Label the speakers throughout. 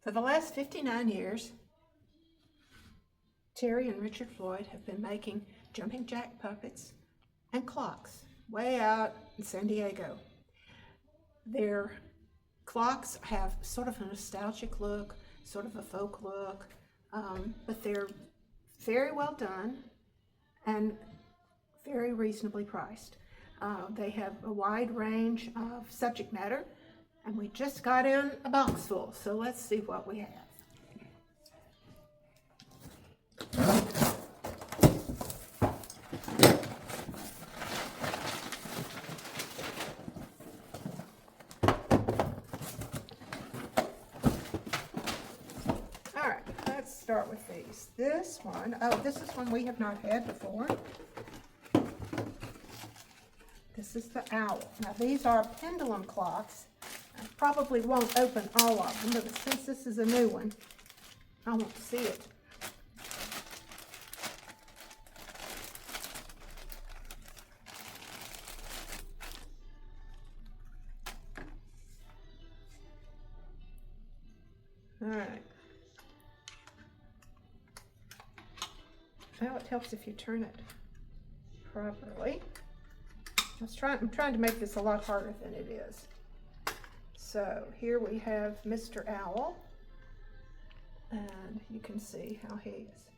Speaker 1: For the last 59 years, Terrie and Richard Floyd have been making jumping jack puppets and clocks way out in San Diego. Their clocks have sort of a nostalgic look, sort of a folk look, but they're very well done and very reasonably priced. They have a wide range of subject matter, and we just got in a box full, so let's see what we have. All right, let's start with these. This one, this is one we have not had before. This is the owl. Now these are pendulum clocks. I probably won't open all of them, but since this is a new one, I won't see it. All right. Well, it helps if you turn it properly. I'm trying to make this a lot harder than it is. So here we have Mr. Owl, and you can see how he is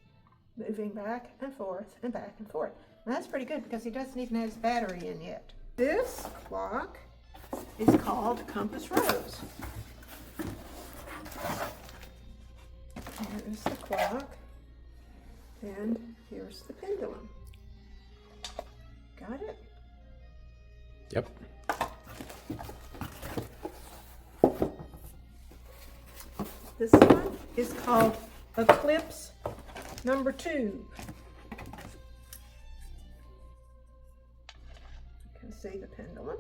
Speaker 1: moving back and forth and back and forth. And that's pretty good because he doesn't even have his battery in yet. This clock is called Compass Rose. Here's the clock, and here's the pendulum. Got it?
Speaker 2: Yep.
Speaker 1: This one is called Eclipse number 2. You can see the pendulum.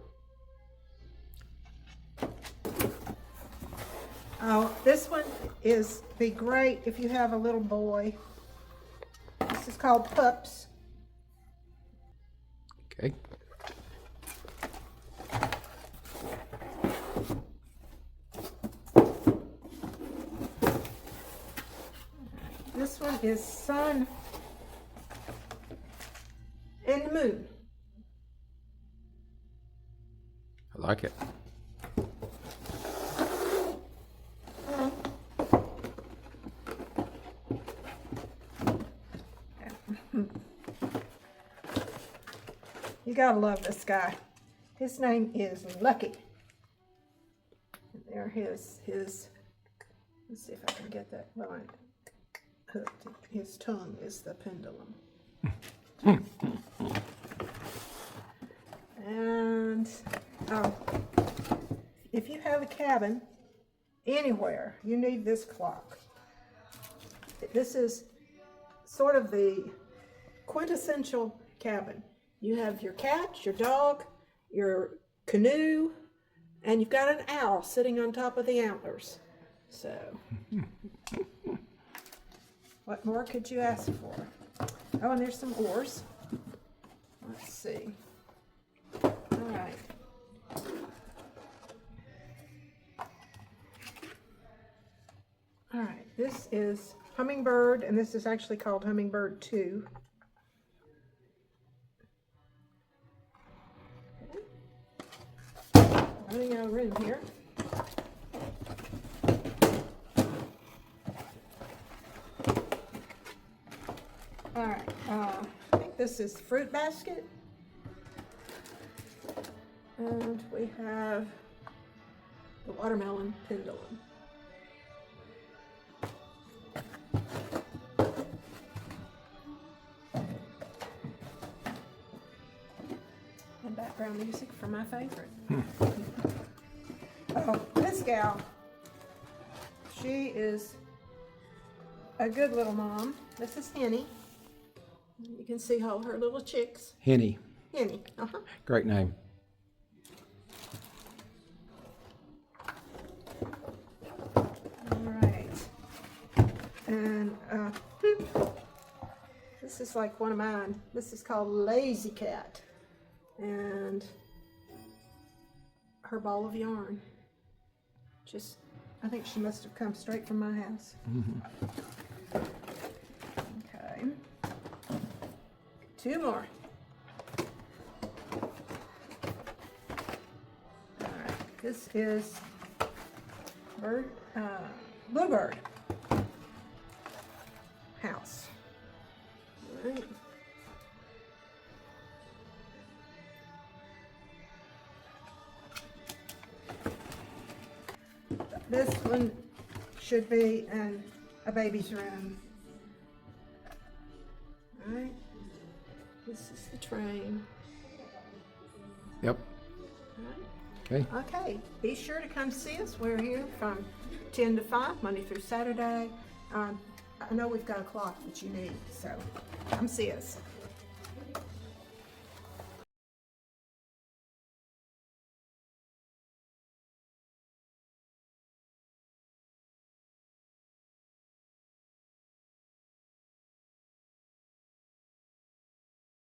Speaker 1: Oh, this one is be great if you have a little boy. This is called Pups.
Speaker 2: Okay.
Speaker 1: This one is Sun and Moon.
Speaker 2: I like it. You gotta love this guy. His name is Lucky. And there his, let's see if I can get that right. His tongue is the pendulum. And if you have a cabin anywhere, you need this clock. This is sort of the quintessential cabin. You have your cat, your dog, your canoe, and you've got an owl sitting on top of the antlers. So, what more could you ask for? Oh, and there's some oars. Let's see. All right. All right, this is Hummingbird, and this is actually called Hummingbird 2. Running out of room here. All right, I think this is Fruit Basket. And we have the Watermelon Pendulum. And background music for my favorite. Oh, this gal, she is a good little mom. This is Henny. You can see all her little chicks. Henny.
Speaker 1: Henny, uh-huh.
Speaker 2: Great name.
Speaker 1: All right. And this is like one of mine. This is called Lazy Cat. And her ball of yarn. Just
Speaker 2: I think she must have come straight from my house. Okay. 2 more. All right, this is Bluebird house.
Speaker 1: All right.
Speaker 2: This one should be in a baby's room.
Speaker 1: All right. This is the train.
Speaker 3: Yep.
Speaker 1: All right.
Speaker 3: Okay.
Speaker 1: Okay, be sure to come see us. We're here from 10 to 5, Monday through Saturday. I know we've got a clock that you need, so come see us.